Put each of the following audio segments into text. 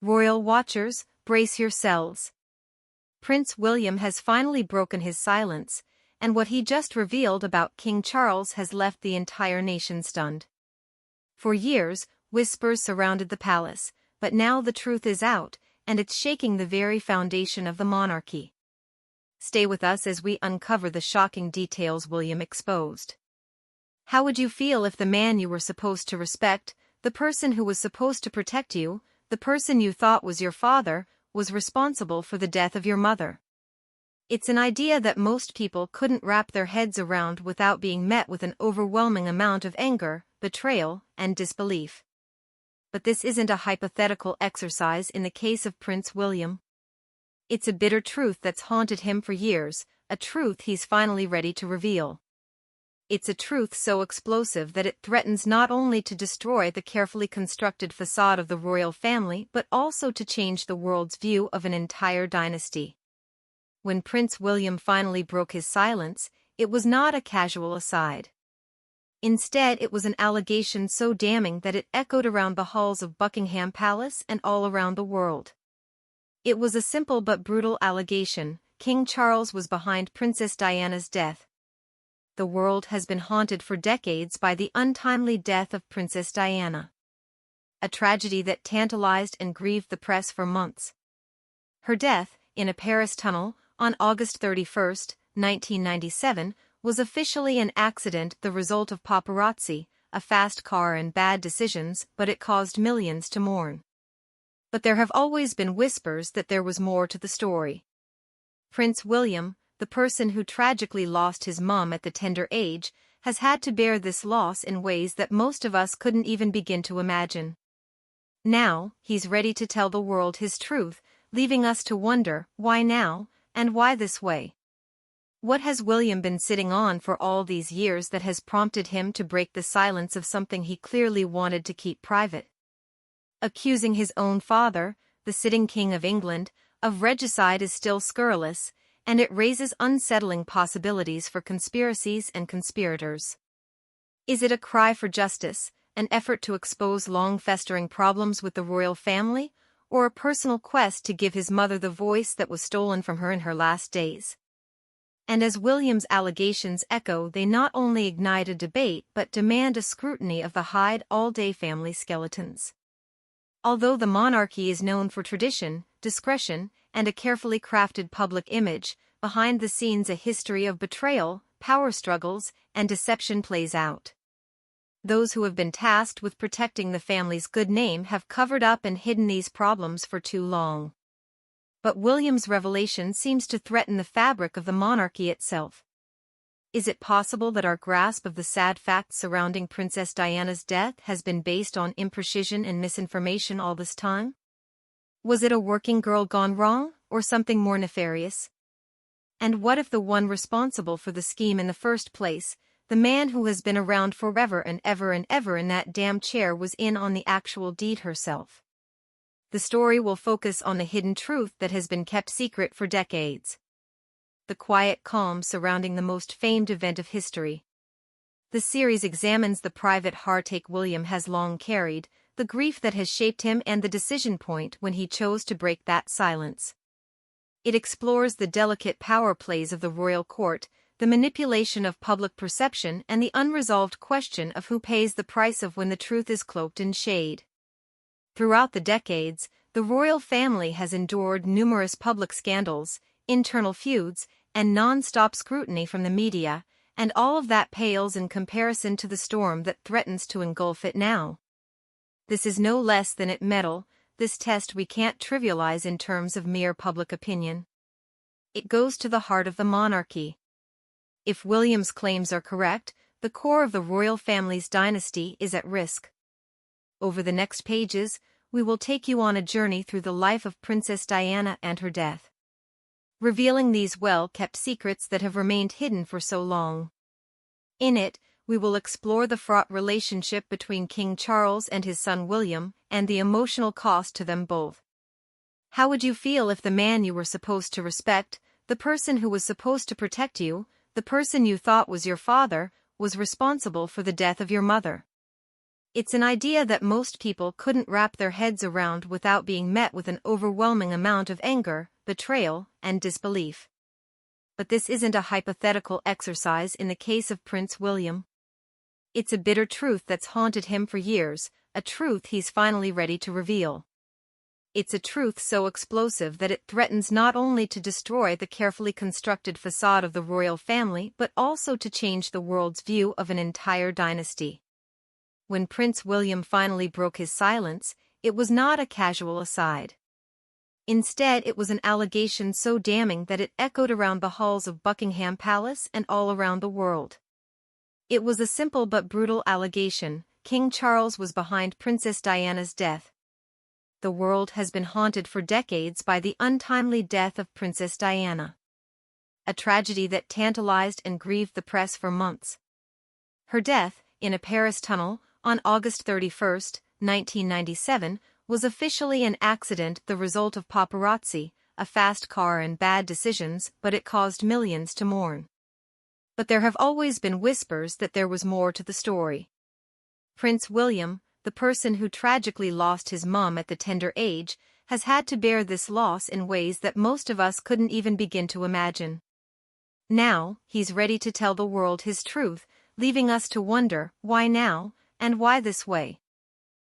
Royal watchers, brace yourselves. Prince William has finally broken his silence, and what he just revealed about King Charles has left the entire nation stunned. For years, whispers surrounded the palace, but now the truth is out, and it's shaking the very foundation of the monarchy. Stay with us as we uncover the shocking details William exposed. How would you feel if the man you were supposed to respect, the person who was supposed to protect you, the person you thought was your father, was responsible for the death of your mother? It's an idea that most people couldn't wrap their heads around without being met with an overwhelming amount of anger, betrayal, and disbelief. But this isn't a hypothetical exercise in the case of Prince William. It's a bitter truth that's haunted him for years, a truth he's finally ready to reveal. It's a truth so explosive that it threatens not only to destroy the carefully constructed facade of the royal family but also to change the world's view of an entire dynasty. When Prince William finally broke his silence, it was not a casual aside. Instead, it was an allegation so damning that it echoed around the halls of Buckingham Palace and all around the world. It was a simple but brutal allegation: King Charles was behind Princess Diana's death. The world has been haunted for decades by the untimely death of Princess Diana. A tragedy that tantalized and grieved the press for months. Her death, in a Paris tunnel, on August 31, 1997, was officially an accident, the result of paparazzi, a fast car and bad decisions, but it caused millions to mourn. But there have always been whispers that there was more to the story. Prince William, the person who tragically lost his mom at the tender age, has had to bear this loss in ways that most of us couldn't even begin to imagine. Now, he's ready to tell the world his truth, leaving us to wonder, why now, and why this way? What has William been sitting on for all these years that has prompted him to break the silence of something he clearly wanted to keep private? Accusing his own father, the sitting King of England, of regicide is still scurrilous, and it raises unsettling possibilities for conspiracies and conspirators. Is it a cry for justice, an effort to expose long-festering problems with the royal family, or a personal quest to give his mother the voice that was stolen from her in her last days? And as William's allegations echo, they not only ignite a debate but demand a scrutiny of the Hyde all-day family skeletons. Although the monarchy is known for tradition, discretion, and a carefully crafted public image, behind the scenes a history of betrayal, power struggles, and deception plays out. Those who have been tasked with protecting the family's good name have covered up and hidden these problems for too long. But William's revelation seems to threaten the fabric of the monarchy itself. Is it possible that our grasp of the sad facts surrounding Princess Diana's death has been based on imprecision and misinformation all this time? Was it a working girl gone wrong, or something more nefarious? And what if the one responsible for the scheme in the first place, the man who has been around forever and ever in that damn chair, was in on the actual deed herself? The story will focus on the hidden truth that has been kept secret for decades. The quiet calm surrounding the most famed event of history. The series examines the private heartache William has long carried, the grief that has shaped him, and the decision point when he chose to break that silence. It explores the delicate power plays of the royal court, the manipulation of public perception, and the unresolved question of who pays the price of when the truth is cloaked in shade. Throughout the decades, the royal family has endured numerous public scandals, internal feuds, and non-stop scrutiny from the media, and all of that pales in comparison to the storm that threatens to engulf it now. This is no less than its mettle, this test we can't trivialize in terms of mere public opinion. It goes to the heart of the monarchy. If William's claims are correct, the core of the royal family's dynasty is at risk. Over the next pages, we will take you on a journey through the life of Princess Diana and her death, revealing these well-kept secrets that have remained hidden for so long. In it, we will explore the fraught relationship between King Charles and his son William, and the emotional cost to them both. How would you feel if the man you were supposed to respect, the person who was supposed to protect you, the person you thought was your father, was responsible for the death of your mother? It's an idea that most people couldn't wrap their heads around without being met with an overwhelming amount of anger, betrayal, and disbelief. But this isn't a hypothetical exercise in the case of Prince William. It's a bitter truth that's haunted him for years, a truth he's finally ready to reveal. It's a truth so explosive that it threatens not only to destroy the carefully constructed facade of the royal family but also to change the world's view of an entire dynasty. When Prince William finally broke his silence, it was not a casual aside. Instead, it was an allegation so damning that it echoed around the halls of Buckingham Palace and all around the world. It was a simple but brutal allegation: King Charles was behind Princess Diana's death. The world has been haunted for decades by the untimely death of Princess Diana. A tragedy that tantalized and grieved the press for months. Her death, in a Paris tunnel, on August 31, 1997, was officially an accident, the result of paparazzi, a fast car and bad decisions, but it caused millions to mourn. But there have always been whispers that there was more to the story. Prince William, the person who tragically lost his mom at the tender age, has had to bear this loss in ways that most of us couldn't even begin to imagine. Now, he's ready to tell the world his truth, leaving us to wonder, why now, and why this way?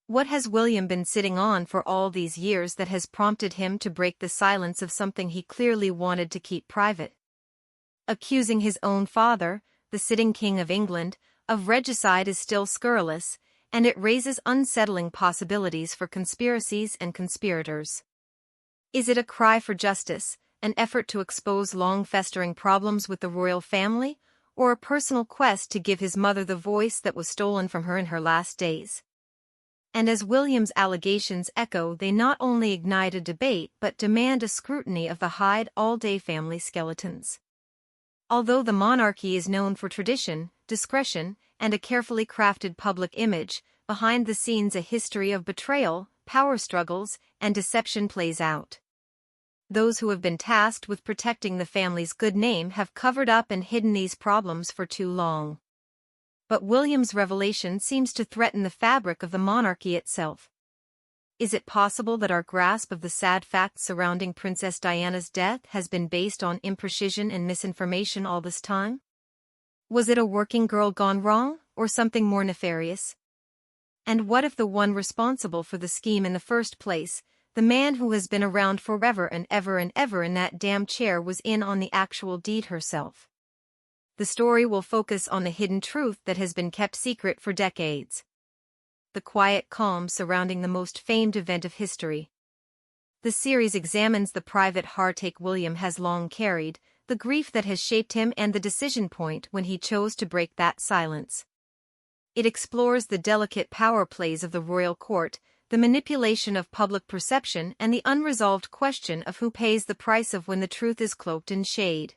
What has William been sitting on for all these years that has prompted him to break the silence of something he clearly wanted to keep private? Accusing his own father, the sitting King of England, of regicide is still scurrilous, and it raises unsettling possibilities for conspiracies and conspirators. Is it a cry for justice, an effort to expose long-festering problems with the royal family, or a personal quest to give his mother the voice that was stolen from her in her last days? And as William's allegations echo, they not only ignite a debate but demand a scrutiny of the hide-all-day family skeletons. Although the monarchy is known for tradition, discretion, and a carefully crafted public image, behind the scenes a history of betrayal, power struggles, and deception plays out. Those who have been tasked with protecting the family's good name have covered up and hidden these problems for too long. But William's revelation seems to threaten the fabric of the monarchy itself. Is it possible that our grasp of the sad facts surrounding Princess Diana's death has been based on imprecision and misinformation all this time? Was it a working girl gone wrong, or something more nefarious? And what if the one responsible for the scheme in the first place, the man who has been around forever and ever in that damn chair, was in on the actual deed herself? The story will focus on the hidden truth that has been kept secret for decades. The quiet calm surrounding the most famed event of history. The series examines the private heartache William has long carried, the grief that has shaped him, and the decision point when he chose to break that silence. It explores the delicate power plays of the royal court, the manipulation of public perception, and the unresolved question of who pays the price of when the truth is cloaked in shade.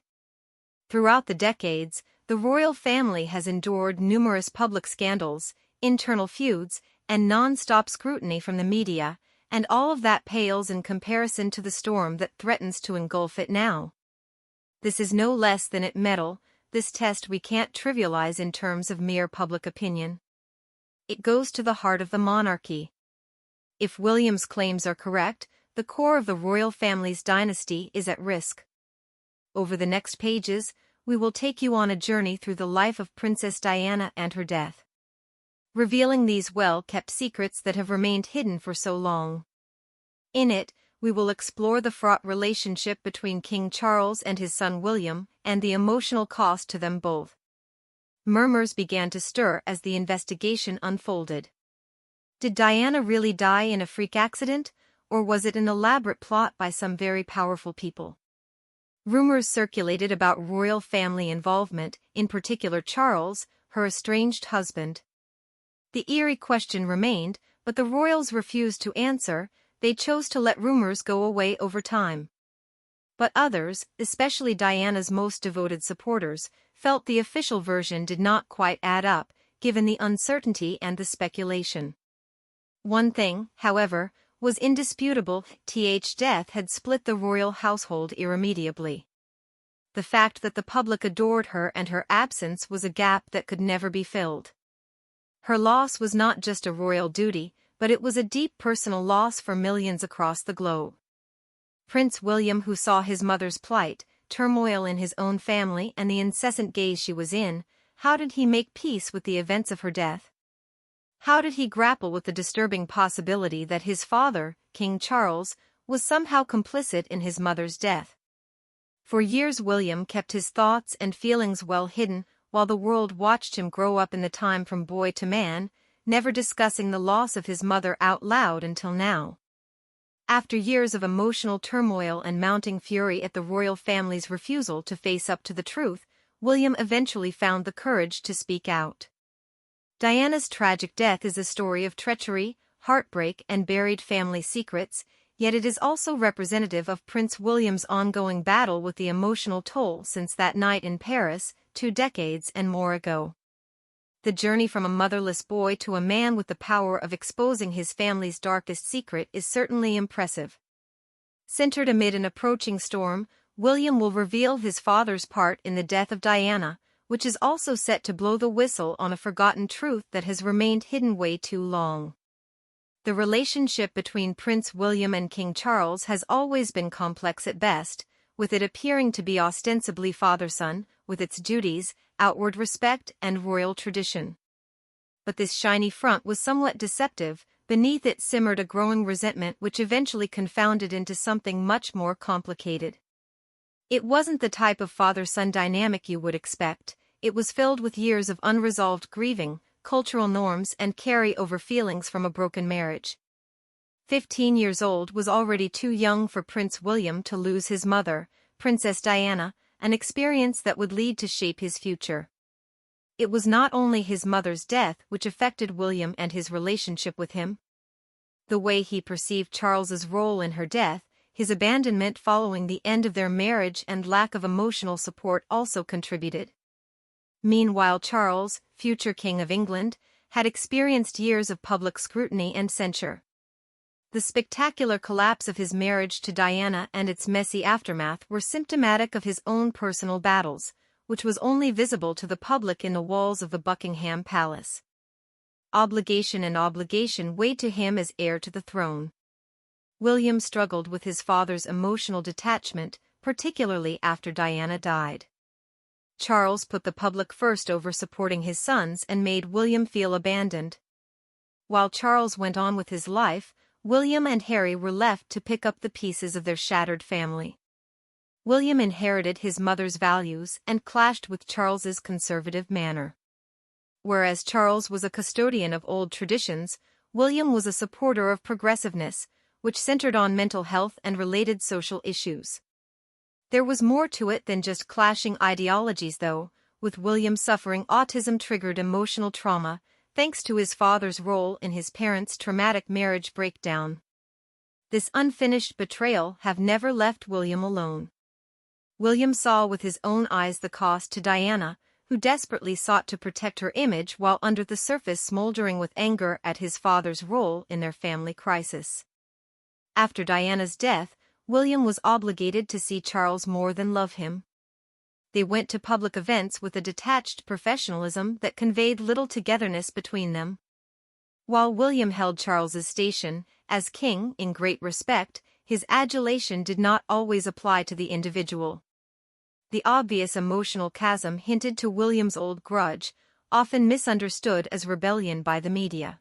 Throughout the decades, the royal family has endured numerous public scandals, internal feuds, and non-stop scrutiny from the media, and all of that pales in comparison to the storm that threatens to engulf it now. This is no less than its mettle, this test we can't trivialize in terms of mere public opinion. It goes to the heart of the monarchy. If William's claims are correct, the core of the royal family's dynasty is at risk. Over the next pages, we will take you on a journey through the life of Princess Diana and her death, revealing these well-kept secrets that have remained hidden for so long. In it, we will explore the fraught relationship between King Charles and his son William, and the emotional cost to them both. Murmurs began to stir as the investigation unfolded. Did Diana really die in a freak accident, or was it an elaborate plot by some very powerful people? Rumors circulated about royal family involvement, in particular Charles, her estranged husband. The eerie question remained, but the royals refused to answer. They chose to let rumors go away over time. But others, especially Diana's most devoted supporters, felt the official version did not quite add up, given the uncertainty and the speculation. One thing, however, was indisputable: Th's death had split the royal household irremediably. The fact that the public adored her and her absence was a gap that could never be filled. Her loss was not just a royal duty, but it was a deep personal loss for millions across the globe. Prince William, who saw his mother's plight, turmoil in his own family and the incessant gaze she was in, how did he make peace with the events of her death? How did he grapple with the disturbing possibility that his father, King Charles, was somehow complicit in his mother's death? For years William kept his thoughts and feelings well hidden, while the world watched him grow up in the time from boy to man, never discussing the loss of his mother out loud until now. After years of emotional turmoil and mounting fury at the royal family's refusal to face up to the truth, William eventually found the courage to speak out. Diana's tragic death is a story of treachery, heartbreak, and buried family secrets, yet it is also representative of Prince William's ongoing battle with the emotional toll since that night in Paris, 2 decades and more ago. The journey from a motherless boy to a man with the power of exposing his family's darkest secret is certainly impressive. Centered amid an approaching storm, William will reveal his father's part in the death of Diana, which is also set to blow the whistle on a forgotten truth that has remained hidden way too long. The relationship between Prince William and King Charles has always been complex at best, with it appearing to be ostensibly father-son, with its duties, outward respect, and royal tradition. But this shiny front was somewhat deceptive, beneath it simmered a growing resentment which eventually confounded into something much more complicated. It wasn't the type of father-son dynamic you would expect, it was filled with years of unresolved grieving, cultural norms, and carry-over feelings from a broken marriage. 15 years old was already too young for Prince William to lose his mother, Princess Diana, an experience that would lead to shape his future. It was not only his mother's death which affected William and his relationship with him. The way he perceived Charles's role in her death, his abandonment following the end of their marriage, and lack of emotional support also contributed. Meanwhile, Charles, future King of England, had experienced years of public scrutiny and censure. The spectacular collapse of his marriage to Diana and its messy aftermath were symptomatic of his own personal battles, which was only visible to the public in the walls of the Buckingham Palace. Obligation weighed to him as heir to the throne. William struggled with his father's emotional detachment, particularly after Diana died. Charles put the public first over supporting his sons and made William feel abandoned. While Charles went on with his life, William and Harry were left to pick up the pieces of their shattered family. William inherited his mother's values and clashed with Charles's conservative manner. Whereas Charles was a custodian of old traditions, William was a supporter of progressiveness, which centered on mental health and related social issues. There was more to it than just clashing ideologies though, with William suffering autism-triggered emotional trauma, thanks to his father's role in his parents' traumatic marriage breakdown. This unfinished betrayal have never left William alone. William saw with his own eyes the cost to Diana, who desperately sought to protect her image while under the surface smoldering with anger at his father's role in their family crisis. After Diana's death, William was obligated to see Charles more than love him. They went to public events with a detached professionalism that conveyed little togetherness between them. While William held Charles's station, as king, in great respect, his adulation did not always apply to the individual. The obvious emotional chasm hinted to William's old grudge, often misunderstood as rebellion by the media.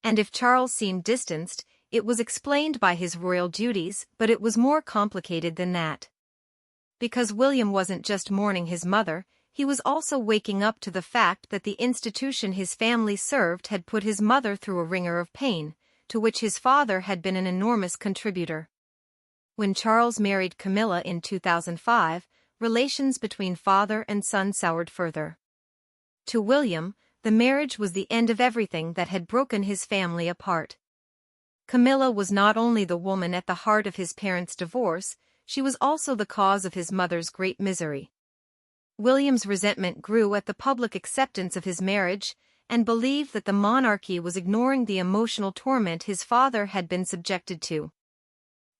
And if Charles seemed distanced, it was explained by his royal duties, but it was more complicated than that. Because William wasn't just mourning his mother, he was also waking up to the fact that the institution his family served had put his mother through a wringer of pain, to which his father had been an enormous contributor. When Charles married Camilla in 2005, relations between father and son soured further. To William, the marriage was the end of everything that had broken his family apart. Camilla was not only the woman at the heart of his parents' divorce, she was also the cause of his mother's great misery. William's resentment grew at the public acceptance of his marriage, and believed that the monarchy was ignoring the emotional torment his father had been subjected to.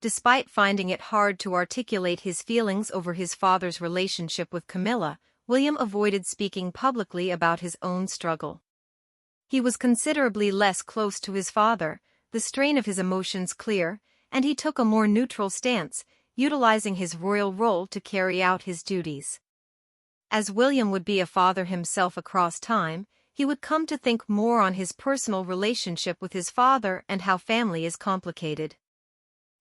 Despite finding it hard to articulate his feelings over his father's relationship with Camilla, William avoided speaking publicly about his own struggle. He was considerably less close to his father, the strain of his emotions clear, and he took a more neutral stance, utilizing his royal role to carry out his duties. As William would be a father himself across time, he would come to think more on his personal relationship with his father and how family is complicated.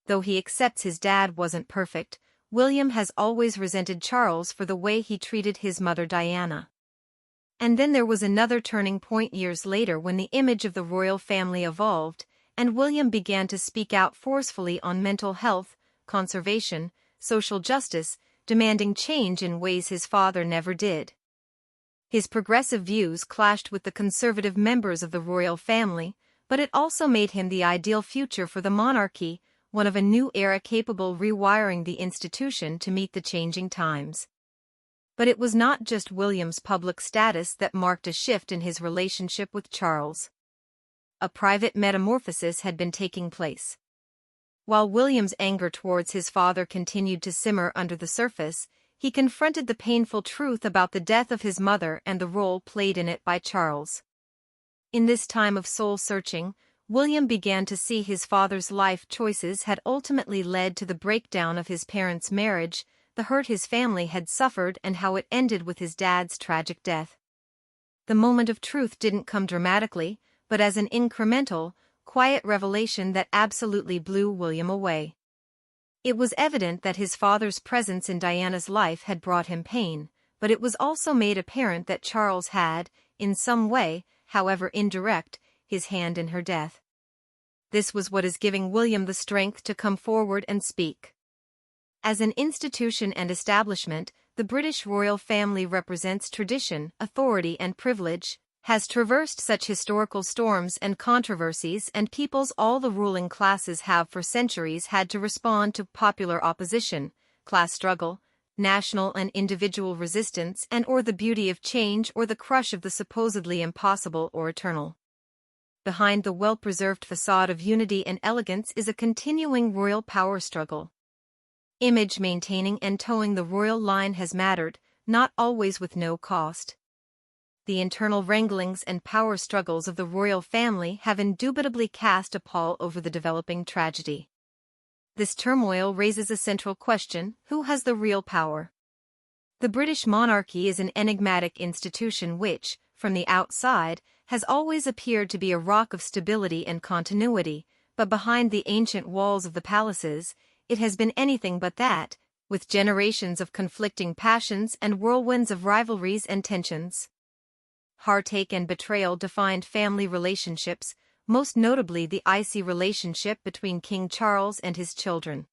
Though he accepts his dad wasn't perfect, William has always resented Charles for the way he treated his mother Diana. And then there was another turning point years later when the image of the royal family evolved, and William began to speak out forcefully on mental health, conservation, social justice, demanding change in ways his father never did. His progressive views clashed with the conservative members of the royal family, but it also made him the ideal future for the monarchy, one of a new era capable of rewiring the institution to meet the changing times. But it was not just William's public status that marked a shift in his relationship with Charles. A private metamorphosis had been taking place. While William's anger towards his father continued to simmer under the surface, he confronted the painful truth about the death of his mother and the role played in it by Charles. In this time of soul-searching, William began to see his father's life choices had ultimately led to the breakdown of his parents' marriage, the hurt his family had suffered, and how it ended with his dad's tragic death. The moment of truth didn't come dramatically, but as an incremental, quiet revelation that absolutely blew William away. It was evident that his father's presence in Diana's life had brought him pain, but it was also made apparent that Charles had, in some way, however indirect, his hand in her death. This was what is giving William the strength to come forward and speak. As an institution and establishment, the British royal family represents tradition, authority and privilege, has traversed such historical storms and controversies, and peoples all the ruling classes have for centuries had to respond to popular opposition, class struggle, national and individual resistance, and or the beauty of change or the crush of the supposedly impossible or eternal. Behind the well-preserved facade of unity and elegance is a continuing royal power struggle. Image maintaining and towing the royal line has mattered, not always with no cost. The internal wranglings and power struggles of the royal family have indubitably cast a pall over the developing tragedy. This turmoil raises a central question: who has the real power? The British monarchy is an enigmatic institution which, from the outside, has always appeared to be a rock of stability and continuity, but behind the ancient walls of the palaces, it has been anything but that, with generations of conflicting passions and whirlwinds of rivalries and tensions. Heartache and betrayal defined family relationships, most notably the icy relationship between King Charles and his children.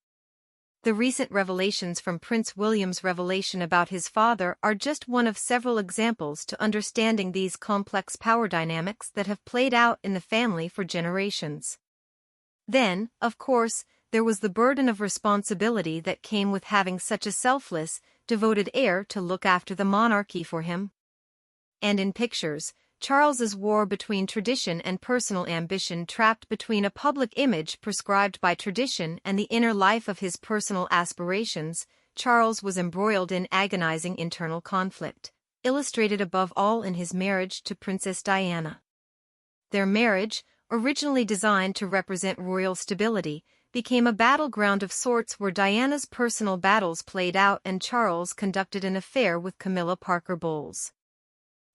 The recent revelations from Prince William's revelation about his father are just one of several examples to understanding these complex power dynamics that have played out in the family for generations. Then, of course, there was the burden of responsibility that came with having such a selfless, devoted heir to look after the monarchy for him. And in pictures, Charles's war between tradition and personal ambition, trapped between a public image prescribed by tradition and the inner life of his personal aspirations, Charles was embroiled in agonizing internal conflict, illustrated above all in his marriage to Princess Diana. Their marriage, originally designed to represent royal stability, became a battleground of sorts where Diana's personal battles played out and Charles conducted an affair with Camilla Parker Bowles.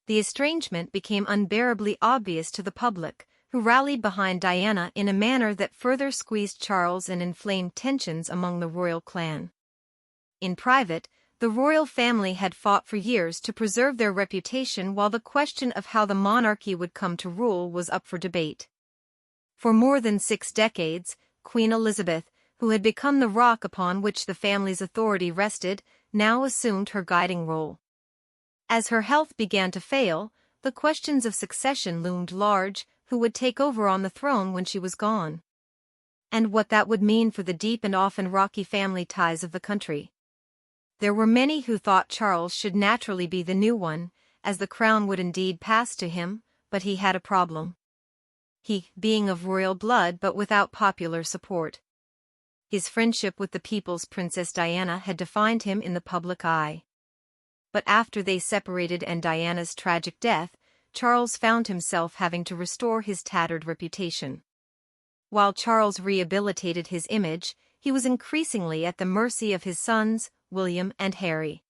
The estrangement became unbearably obvious to the public, who rallied behind Diana in a manner that further squeezed Charles and inflamed tensions among the royal clan. In private, the royal family had fought for years to preserve their reputation while the question of how the monarchy would come to rule was up for debate. For more than 6 decades, Queen Elizabeth, who had become the rock upon which the family's authority rested, now assumed her guiding role. As her health began to fail, the questions of succession loomed large: who would take over on the throne when she was gone? And what that would mean for the deep and often rocky family ties of the country. There were many who thought Charles should naturally be the new one, as the crown would indeed pass to him, but he had a problem. He, being of royal blood but without popular support. His friendship with the people's Princess Diana had defined him in the public eye. But after they separated and Diana's tragic death, Charles found himself having to restore his tattered reputation. While Charles rehabilitated his image, he was increasingly at the mercy of his sons, William and Harry.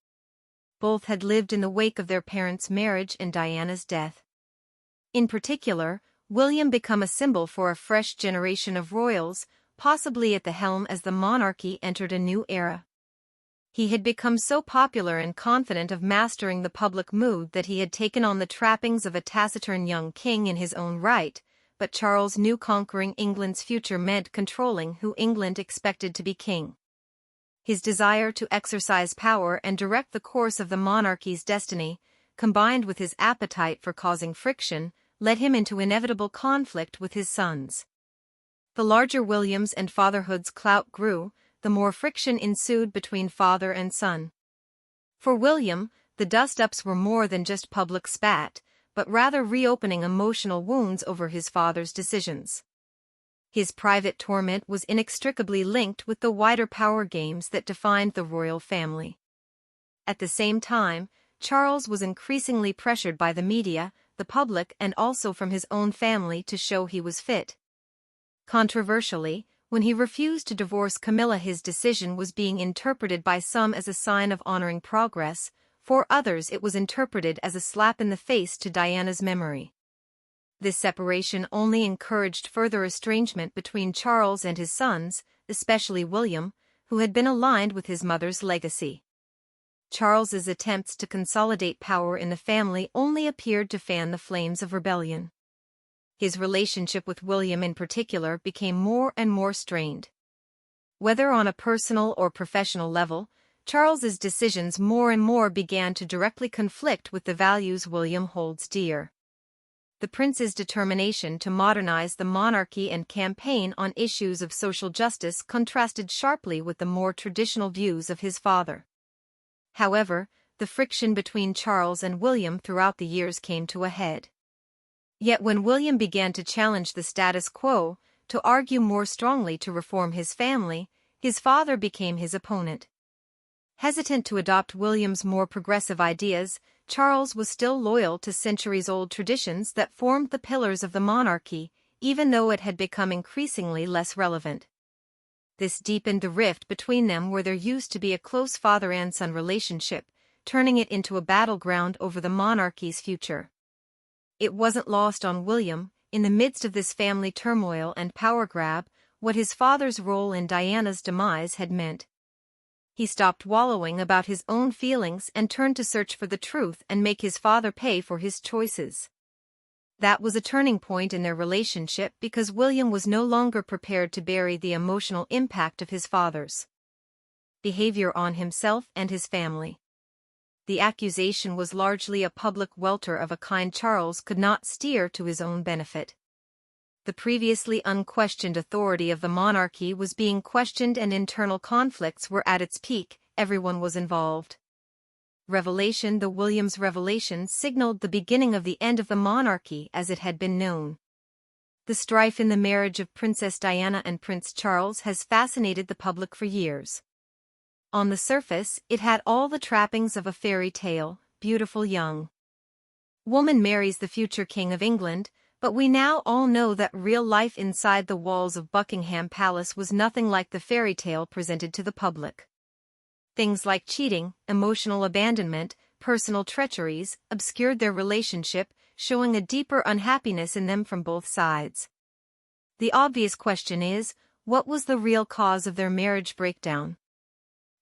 Both had lived in the wake of their parents' marriage and Diana's death. In particular, William became a symbol for a fresh generation of royals, possibly at the helm as the monarchy entered a new era. He had become so popular and confident of mastering the public mood that he had taken on the trappings of a taciturn young king in his own right, but Charles knew conquering England's future meant controlling who England expected to be king. His desire to exercise power and direct the course of the monarchy's destiny, combined with his appetite for causing friction, led him into inevitable conflict with his sons. The larger William's and fatherhood's clout grew, the more friction ensued between father and son. For William, the dust-ups were more than just public spat, but rather reopening emotional wounds over his father's decisions. His private torment was inextricably linked with the wider power games that defined the royal family. At the same time, Charles was increasingly pressured by the media, the public, and also from his own family to show he was fit. Controversially, when he refused to divorce Camilla, his decision was being interpreted by some as a sign of honoring progress, for others it was interpreted as a slap in the face to Diana's memory. This separation only encouraged further estrangement between Charles and his sons, especially William, who had been aligned with his mother's legacy. Charles's attempts to consolidate power in the family only appeared to fan the flames of rebellion. His relationship with William in particular became more and more strained. Whether on a personal or professional level, Charles's decisions more and more began to directly conflict with the values William holds dear. The prince's determination to modernize the monarchy and campaign on issues of social justice contrasted sharply with the more traditional views of his father. However, the friction between Charles and William throughout the years came to a head. Yet when William began to challenge the status quo, to argue more strongly to reform his family, his father became his opponent. Hesitant to adopt William's more progressive ideas, Charles was still loyal to centuries-old traditions that formed the pillars of the monarchy, even though it had become increasingly less relevant. This deepened the rift between them where there used to be a close father and son relationship, turning it into a battleground over the monarchy's future. It wasn't lost on William, in the midst of this family turmoil and power grab, what his father's role in Diana's demise had meant. He stopped wallowing about his own feelings and turned to search for the truth and make his father pay for his choices. That was a turning point in their relationship because William was no longer prepared to bury the emotional impact of his father's behavior on himself and his family. The accusation was largely a public welter of a kind Charles could not steer to his own benefit. The previously unquestioned authority of the monarchy was being questioned and internal conflicts were at its peak, everyone was involved. The Williams revelation signaled the beginning of the end of the monarchy as it had been known. The strife in the marriage of Princess Diana and Prince Charles has fascinated the public for years. On the surface, it had all the trappings of a fairy tale, beautiful young woman marries the future King of England, but we now all know that real life inside the walls of Buckingham Palace was nothing like the fairy tale presented to the public. Things like cheating, emotional abandonment, personal treacheries obscured their relationship, showing a deeper unhappiness in them from both sides. The obvious question is, what was the real cause of their marriage breakdown?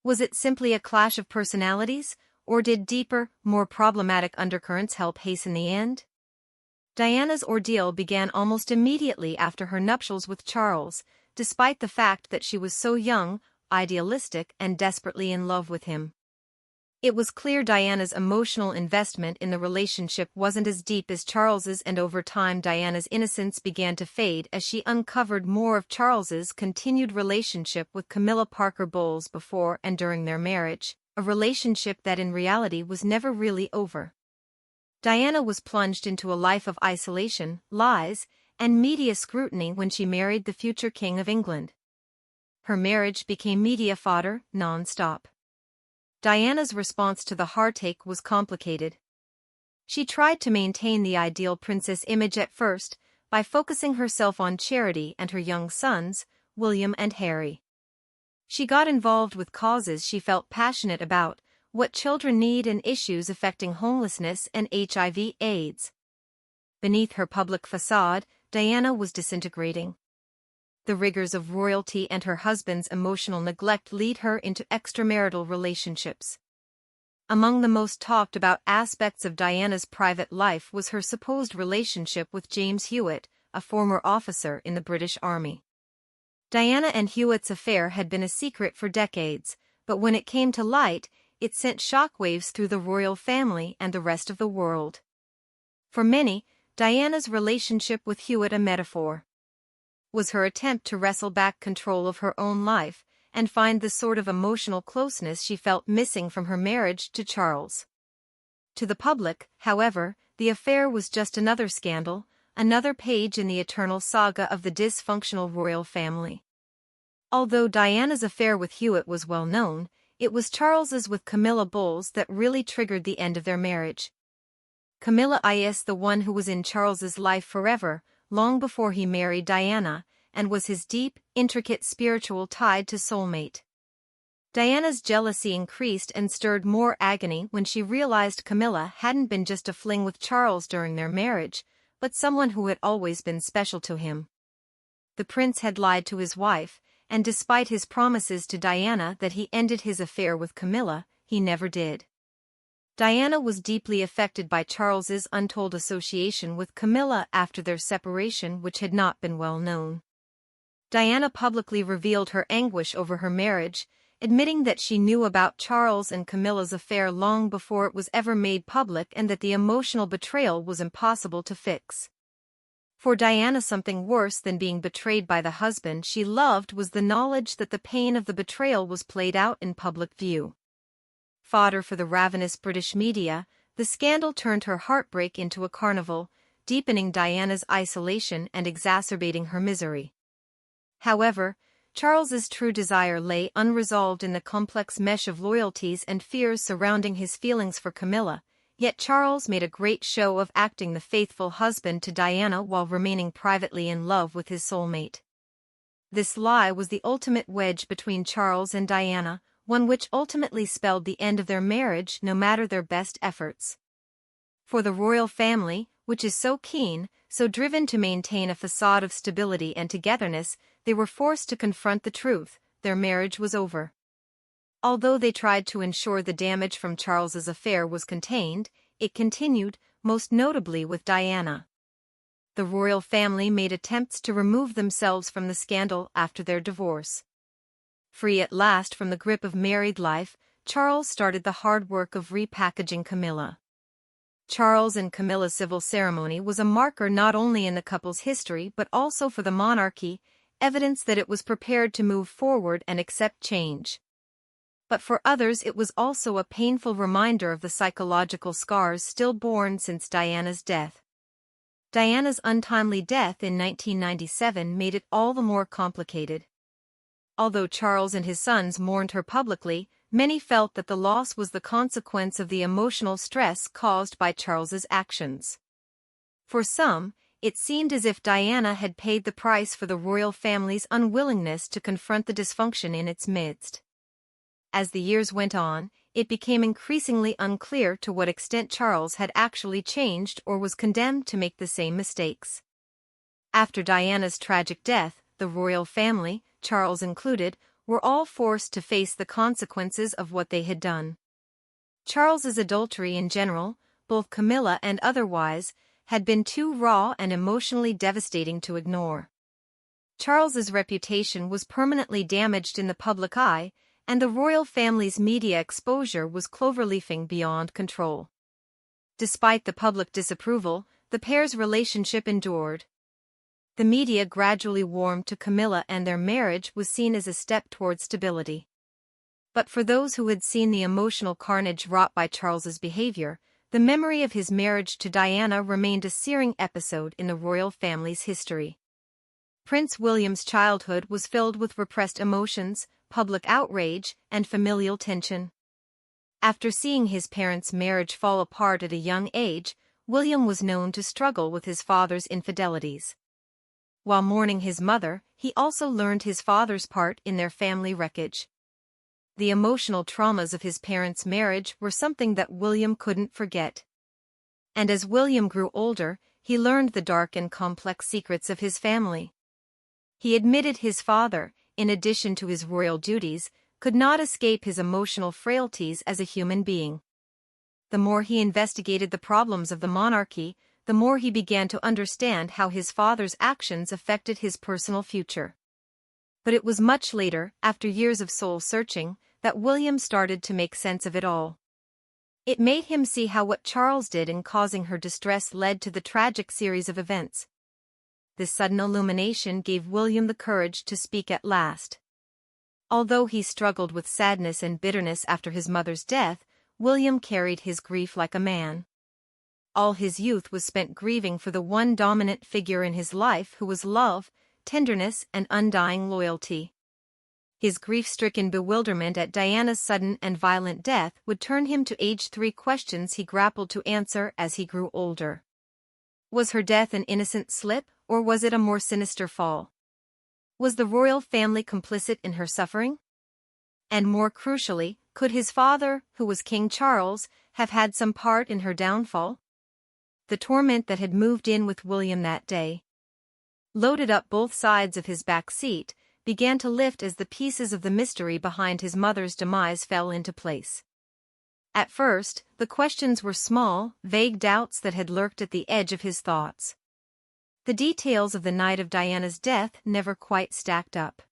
Was it simply a clash of personalities, or did deeper, more problematic undercurrents help hasten the end? Diana's ordeal began almost immediately after her nuptials with Charles, despite the fact that she was so young, idealistic, and desperately in love with him. It was clear Diana's emotional investment in the relationship wasn't as deep as Charles's, and over time Diana's innocence began to fade as she uncovered more of Charles's continued relationship with Camilla Parker Bowles before and during their marriage, a relationship that in reality was never really over. Diana was plunged into a life of isolation, lies, and media scrutiny when she married the future King of England. Her marriage became media fodder, non-stop. Diana's response to the heartache was complicated. She tried to maintain the ideal princess image at first, by focusing herself on Charity and her young sons, William and Harry. She got involved with causes she felt passionate about, what children need and issues affecting homelessness and HIV/AIDS. Beneath her public facade, Diana was disintegrating. The rigors of royalty and her husband's emotional neglect lead her into extramarital relationships. Among the most talked about aspects of Diana's private life was her supposed relationship with James Hewitt, a former officer in the British Army. Diana and Hewitt's affair had been a secret for decades, but when it came to light, it sent shockwaves through the royal family and the rest of the world. For many, Diana's relationship with Hewitt a metaphor. Was her attempt to wrestle back control of her own life and find the sort of emotional closeness she felt missing from her marriage to Charles. To the public, however, the affair was just another scandal, another page in the eternal saga of the dysfunctional royal family. Although Diana's affair with Hewitt was well known, it was Charles's with Camilla Bowles that really triggered the end of their marriage. Camilla is the one who was in Charles's life forever, long before he married Diana, and was his deep, intricate spiritual tie to soulmate. Diana's jealousy increased and stirred more agony when she realized Camilla hadn't been just a fling with Charles during their marriage, but someone who had always been special to him. The prince had lied to his wife, and despite his promises to Diana that he ended his affair with Camilla, he never did. Diana was deeply affected by Charles's untold association with Camilla after their separation, which had not been well known. Diana publicly revealed her anguish over her marriage, admitting that she knew about Charles and Camilla's affair long before it was ever made public and that the emotional betrayal was impossible to fix. For Diana, something worse than being betrayed by the husband she loved was the knowledge that the pain of the betrayal was played out in public view. Fodder for the ravenous British media, the scandal turned her heartbreak into a carnival, deepening Diana's isolation and exacerbating her misery. However, Charles's true desire lay unresolved in the complex mesh of loyalties and fears surrounding his feelings for Camilla, yet Charles made a great show of acting the faithful husband to Diana while remaining privately in love with his soulmate. This lie was the ultimate wedge between Charles and Diana, one which ultimately spelled the end of their marriage no matter their best efforts. For the royal family, which is so keen, so driven to maintain a facade of stability and togetherness, they were forced to confront the truth: their marriage was over. Although they tried to ensure the damage from Charles's affair was contained, it continued, most notably with Diana. The royal family made attempts to remove themselves from the scandal after their divorce. Free at last from the grip of married life, Charles started the hard work of repackaging Camilla. Charles and Camilla's civil ceremony was a marker not only in the couple's history but also for the monarchy, evidence that it was prepared to move forward and accept change. But for others it was also a painful reminder of the psychological scars still borne since Diana's death. Diana's untimely death in 1997 made it all the more complicated. Although Charles and his sons mourned her publicly, many felt that the loss was the consequence of the emotional stress caused by Charles's actions. For some, it seemed as if Diana had paid the price for the royal family's unwillingness to confront the dysfunction in its midst. As the years went on, it became increasingly unclear to what extent Charles had actually changed or was condemned to make the same mistakes. After Diana's tragic death, the royal family, Charles included, were all forced to face the consequences of what they had done. Charles's adultery in general, both Camilla and otherwise, had been too raw and emotionally devastating to ignore. Charles's reputation was permanently damaged in the public eye, and the royal family's media exposure was cloverleafing beyond control. Despite the public disapproval, the pair's relationship endured. The media gradually warmed to Camilla and their marriage was seen as a step toward stability. But for those who had seen the emotional carnage wrought by Charles's behavior, the memory of his marriage to Diana remained a searing episode in the royal family's history. Prince William's childhood was filled with repressed emotions, public outrage, and familial tension. After seeing his parents' marriage fall apart at a young age, William was known to struggle with his father's infidelities. While mourning his mother, he also learned his father's part in their family wreckage. The emotional traumas of his parents' marriage were something that William couldn't forget. And as William grew older, he learned the dark and complex secrets of his family. He admitted his father, in addition to his royal duties, could not escape his emotional frailties as a human being. The more he investigated the problems of the monarchy, the more he began to understand how his father's actions affected his personal future. But it was much later, after years of soul-searching, that William started to make sense of it all. It made him see how what Charles did in causing her distress led to the tragic series of events. This sudden illumination gave William the courage to speak at last. Although he struggled with sadness and bitterness after his mother's death, William carried his grief like a man. All his youth was spent grieving for the one dominant figure in his life who was love, tenderness, and undying loyalty. His grief-stricken bewilderment at Diana's sudden and violent death would turn him to age 3 questions he grappled to answer as he grew older. Was her death an innocent slip, or was it a more sinister fall? Was the royal family complicit in her suffering? And more crucially, could his father, who was King Charles, have had some part in her downfall? The torment that had moved in with William that day, loaded up both sides of his back seat, began to lift as the pieces of the mystery behind his mother's demise fell into place. At first, the questions were small, vague doubts that had lurked at the edge of his thoughts. The details of the night of Diana's death never quite stacked up.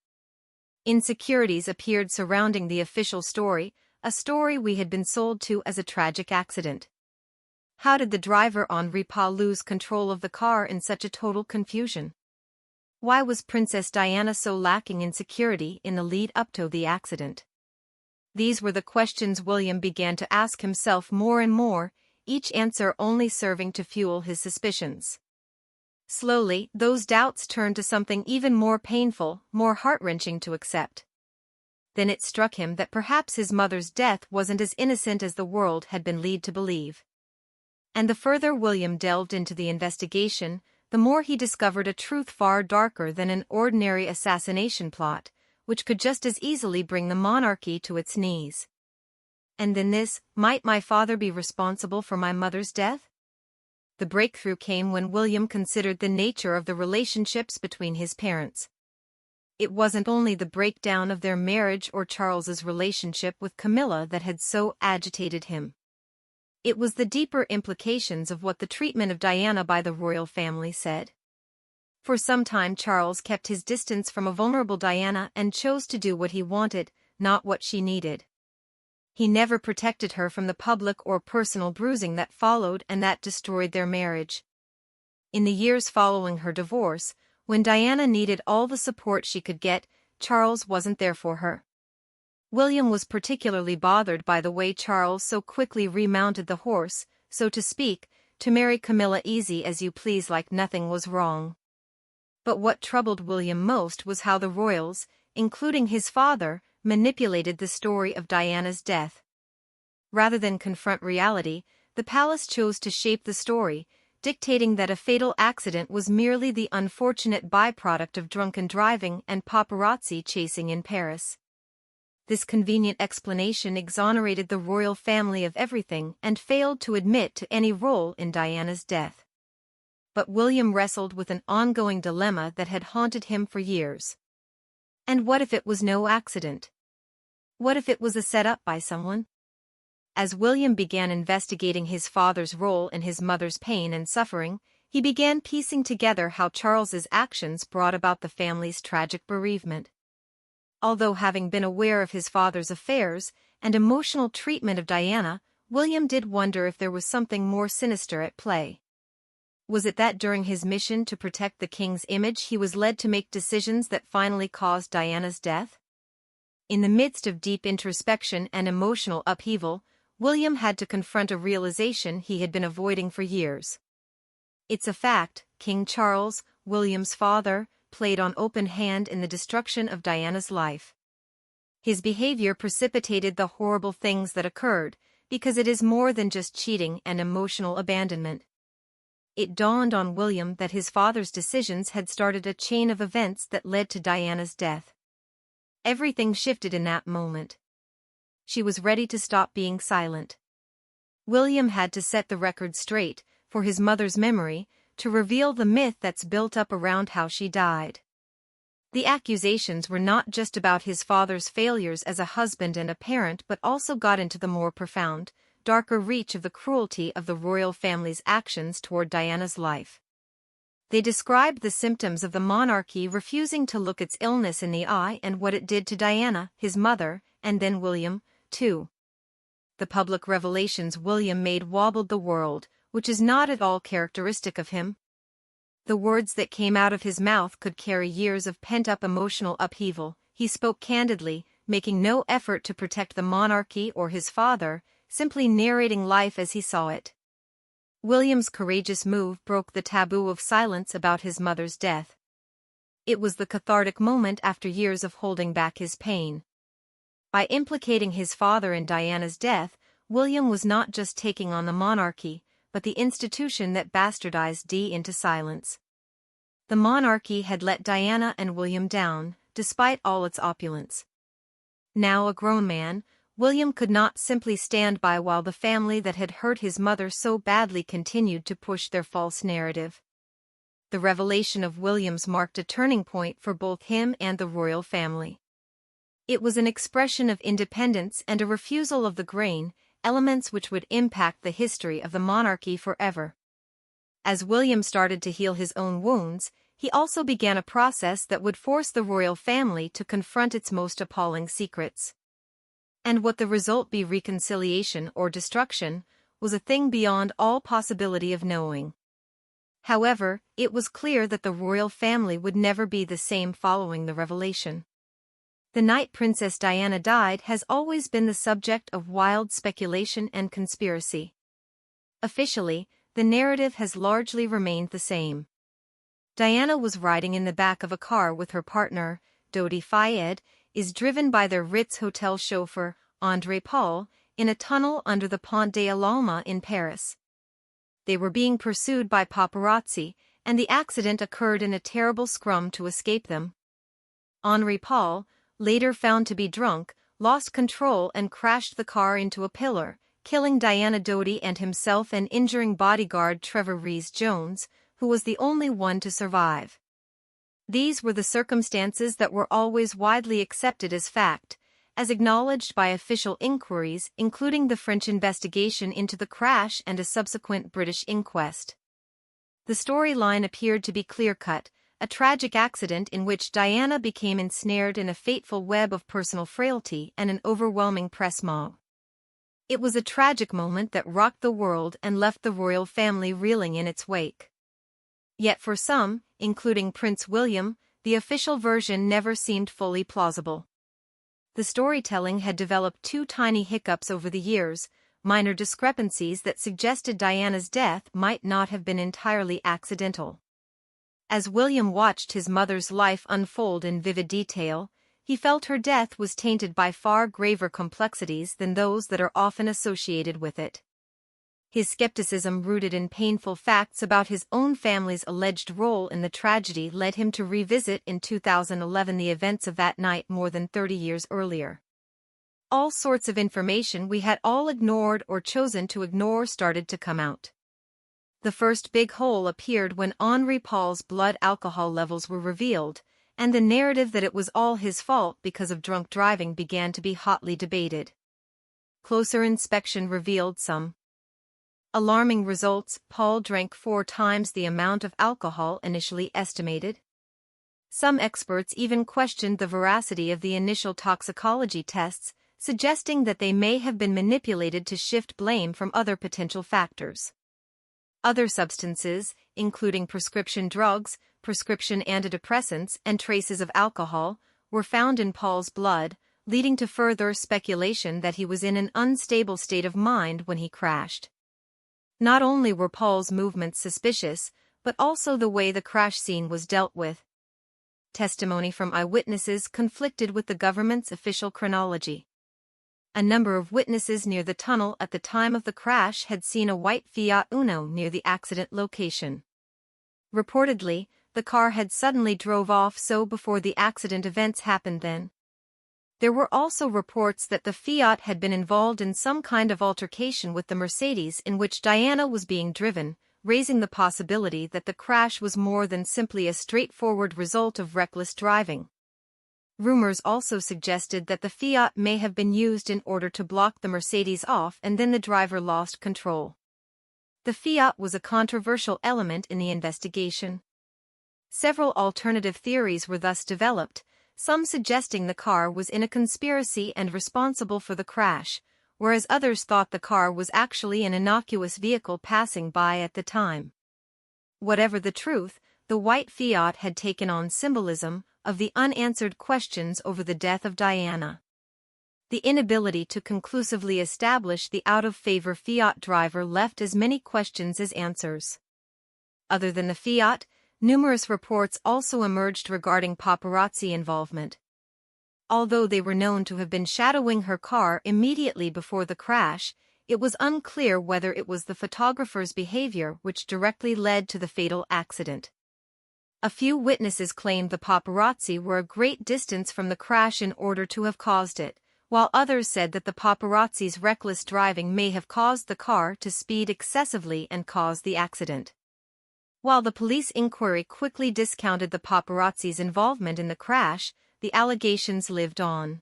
Insecurities appeared surrounding the official story, a story we had been sold to as a tragic accident. How did the driver Henri Pas lose control of the car in such a total confusion? Why was Princess Diana so lacking in security in the lead up to the accident? These were the questions William began to ask himself more and more, each answer only serving to fuel his suspicions. Slowly, those doubts turned to something even more painful, more heart-wrenching to accept. Then it struck him that perhaps his mother's death wasn't as innocent as the world had been led to believe. And the further William delved into the investigation, the more he discovered a truth far darker than an ordinary assassination plot, which could just as easily bring the monarchy to its knees. And in this, might my father be responsible for my mother's death? The breakthrough came when William considered the nature of the relationships between his parents. It wasn't only the breakdown of their marriage or Charles's relationship with Camilla that had so agitated him. It was the deeper implications of what the treatment of Diana by the royal family said. For some time Charles kept his distance from a vulnerable Diana and chose to do what he wanted, not what she needed. He never protected her from the public or personal bruising that followed and that destroyed their marriage. In the years following her divorce, when Diana needed all the support she could get, Charles wasn't there for her. William was particularly bothered by the way Charles so quickly remounted the horse, so to speak, to marry Camilla easy as you please like nothing was wrong. But what troubled William most was how the royals, including his father, manipulated the story of Diana's death. Rather than confront reality, the palace chose to shape the story, dictating that a fatal accident was merely the unfortunate byproduct of drunken driving and paparazzi chasing in Paris. This convenient explanation exonerated the royal family of everything and failed to admit to any role in Diana's death. But William wrestled with an ongoing dilemma that had haunted him for years. And what if it was no accident? What if it was a setup by someone? As William began investigating his father's role in his mother's pain and suffering, he began piecing together how Charles's actions brought about the family's tragic bereavement. Although having been aware of his father's affairs and emotional treatment of Diana, William did wonder if there was something more sinister at play. Was it that during his mission to protect the king's image he was led to make decisions that finally caused Diana's death? In the midst of deep introspection and emotional upheaval, William had to confront a realization he had been avoiding for years. It's a fact, King Charles, William's father, played an open hand in the destruction of Diana's life. His behavior precipitated the horrible things that occurred, because it is more than just cheating and emotional abandonment. It dawned on William that his father's decisions had started a chain of events that led to Diana's death. Everything shifted in that moment. She was ready to stop being silent. William had to set the record straight, for his mother's memory, to reveal the myth that's built up around how she died. The accusations were not just about his father's failures as a husband and a parent but also got into the more profound, darker reach of the cruelty of the royal family's actions toward Diana's life. They described the symptoms of the monarchy refusing to look its illness in the eye and what it did to Diana, his mother, and then William, too. The public revelations William made wobbled the world, which is not at all characteristic of him. The words that came out of his mouth could carry years of pent-up emotional upheaval. He spoke candidly, making no effort to protect the monarchy or his father, simply narrating life as he saw it. William's courageous move broke the taboo of silence about his mother's death. It was the cathartic moment after years of holding back his pain. By implicating his father in Diana's death, William was not just taking on the monarchy, but the institution that bastardized Dee into silence. The monarchy had let Diana and William down, despite all its opulence. Now a grown man, William could not simply stand by while the family that had hurt his mother so badly continued to push their false narrative. The revelation of William's marked a turning point for both him and the royal family. It was an expression of independence and a refusal of the grain, elements which would impact the history of the monarchy forever. As William started to heal his own wounds, he also began a process that would force the royal family to confront its most appalling secrets. And what the result be, reconciliation or destruction, was a thing beyond all possibility of knowing. However, it was clear that the royal family would never be the same following the revelation. The night Princess Diana died has always been the subject of wild speculation and conspiracy. Officially, the narrative has largely remained the same. Diana was riding in the back of a car with her partner, Dodi Fayed, is driven by their Ritz Hotel chauffeur, André Paul, in a tunnel under the Pont de l'Alma in Paris. They were being pursued by paparazzi, and the accident occurred in a terrible scrum to escape them. Henri Paul, later found to be drunk, lost control and crashed the car into a pillar, killing Diana Dodi and himself and injuring bodyguard Trevor Rees-Jones, who was the only one to survive. These were the circumstances that were always widely accepted as fact, as acknowledged by official inquiries including the French investigation into the crash and a subsequent British inquest. The storyline appeared to be clear-cut, a tragic accident in which Diana became ensnared in a fateful web of personal frailty and an overwhelming press mob. It was a tragic moment that rocked the world and left the royal family reeling in its wake. Yet for some, including Prince William, the official version never seemed fully plausible. The storytelling had developed two tiny hiccups over the years, minor discrepancies that suggested Diana's death might not have been entirely accidental. As William watched his mother's life unfold in vivid detail, he felt her death was tainted by far graver complexities than those that are often associated with it. His skepticism, rooted in painful facts about his own family's alleged role in the tragedy, led him to revisit in 2011 the events of that night more than 30 years earlier. All sorts of information we had all ignored or chosen to ignore started to come out. The first big hole appeared when Henri Paul's blood alcohol levels were revealed, and the narrative that it was all his fault because of drunk driving began to be hotly debated. Closer inspection revealed some alarming results. Paul drank 4 times the amount of alcohol initially estimated. Some experts even questioned the veracity of the initial toxicology tests, suggesting that they may have been manipulated to shift blame from other potential factors. Other substances, including prescription drugs, prescription antidepressants, and traces of alcohol, were found in Paul's blood, leading to further speculation that he was in an unstable state of mind when he crashed. Not only were Paul's movements suspicious, but also the way the crash scene was dealt with. testimony from eyewitnesses conflicted with the government's official chronology. A number of witnesses near the tunnel at the time of the crash had seen a white Fiat Uno near the accident location. Reportedly, the car had suddenly drove off before the accident events happened then. There were also reports that the Fiat had been involved in some kind of altercation with the Mercedes in which Diana was being driven, raising the possibility that the crash was more than simply a straightforward result of reckless driving. Rumors also suggested that the Fiat may have been used in order to block the Mercedes off and then the driver lost control. The Fiat was a controversial element in the investigation. Several alternative theories were thus developed, some suggesting the car was in a conspiracy and responsible for the crash, whereas others thought the car was actually an innocuous vehicle passing by at the time. Whatever the truth, the white Fiat had taken on symbolism of the unanswered questions over the death of Diana. The inability to conclusively establish the out-of-favor Fiat driver left as many questions as answers. Other than the Fiat, numerous reports also emerged regarding paparazzi involvement. Although they were known to have been shadowing her car immediately before the crash, it was unclear whether it was the photographer's behavior which directly led to the fatal accident. A few witnesses claimed the paparazzi were a great distance from the crash in order to have caused it, while others said that the paparazzi's reckless driving may have caused the car to speed excessively and cause the accident. While the police inquiry quickly discounted the paparazzi's involvement in the crash, the allegations lived on.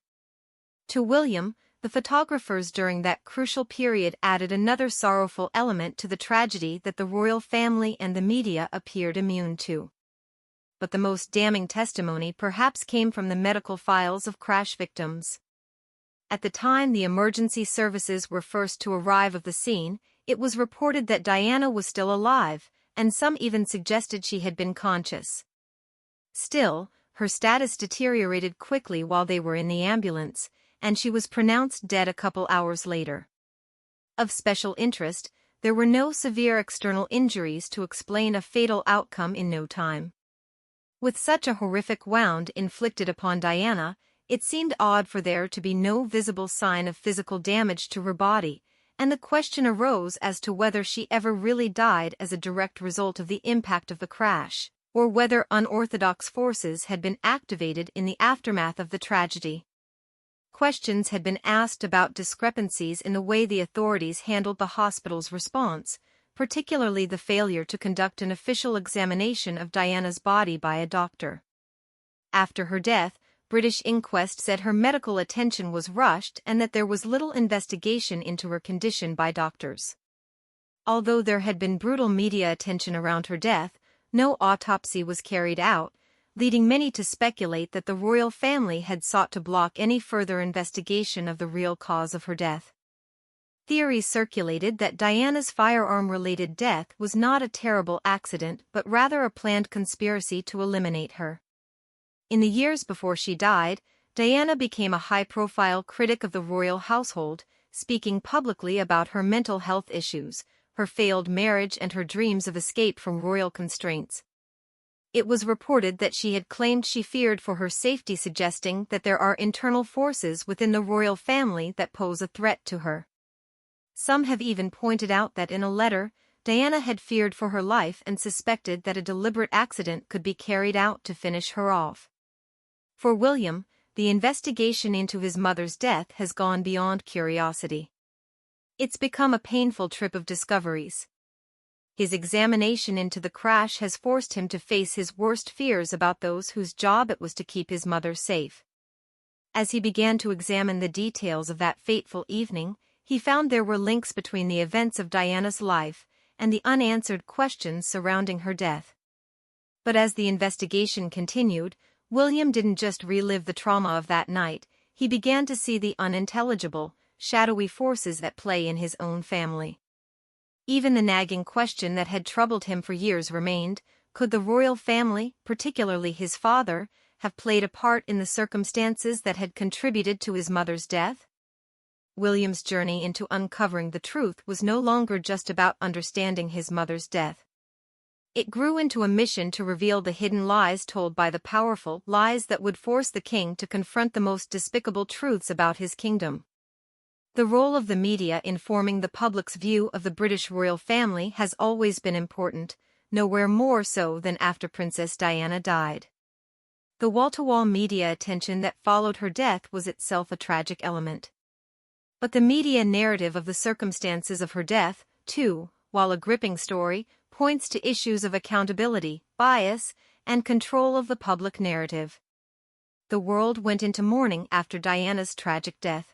To William, the photographers during that crucial period added another sorrowful element to the tragedy that the royal family and the media appeared immune to. But the most damning testimony perhaps came from the medical files of crash victims. At the time the emergency services were first to arrive at the scene, it was reported that Diana was still alive, and some even suggested she had been conscious. Still, her status deteriorated quickly while they were in the ambulance, and she was pronounced dead a couple hours later. Of special interest, there were no severe external injuries to explain a fatal outcome in no time. With such a horrific wound inflicted upon Diana, it seemed odd for there to be no visible sign of physical damage to her body, and the question arose as to whether she ever really died as a direct result of the impact of the crash, or whether unorthodox forces had been activated in the aftermath of the tragedy. Questions had been asked about discrepancies in the way the authorities handled the hospital's response, particularly the failure to conduct an official examination of Diana's body by a doctor. After her death, British inquest said her medical attention was rushed and that there was little investigation into her condition by doctors. Although there had been brutal media attention around her death, no autopsy was carried out, leading many to speculate that the royal family had sought to block any further investigation of the real cause of her death. Theories circulated that Diana's firearm-related death was not a terrible accident but rather a planned conspiracy to eliminate her. In the years before she died, Diana became a high-profile critic of the royal household, speaking publicly about her mental health issues, her failed marriage and her dreams of escape from royal constraints. It was reported that she had claimed she feared for her safety, suggesting that there are internal forces within the royal family that pose a threat to her. Some have even pointed out that in a letter, Diana had feared for her life and suspected that a deliberate accident could be carried out to finish her off. For William, the investigation into his mother's death has gone beyond curiosity. It's become a painful trip of discoveries. His examination into the crash has forced him to face his worst fears about those whose job it was to keep his mother safe. As he began to examine the details of that fateful evening, he found there were links between the events of Diana's life and the unanswered questions surrounding her death. But as the investigation continued, William didn't just relive the trauma of that night, he began to see the unintelligible, shadowy forces at play in his own family. Even the nagging question that had troubled him for years remained: could the royal family, particularly his father, have played a part in the circumstances that had contributed to his mother's death? William's journey into uncovering the truth was no longer just about understanding his mother's death. It grew into a mission to reveal the hidden lies told by the powerful, lies that would force the king to confront the most despicable truths about his kingdom. The role of the media in forming the public's view of the British royal family has always been important, nowhere more so than after Princess Diana died. The wall-to-wall media attention that followed her death was itself a tragic element. But the media narrative of the circumstances of her death, too, while a gripping story, points to issues of accountability, bias, and control of the public narrative. The world went into mourning after Diana's tragic death.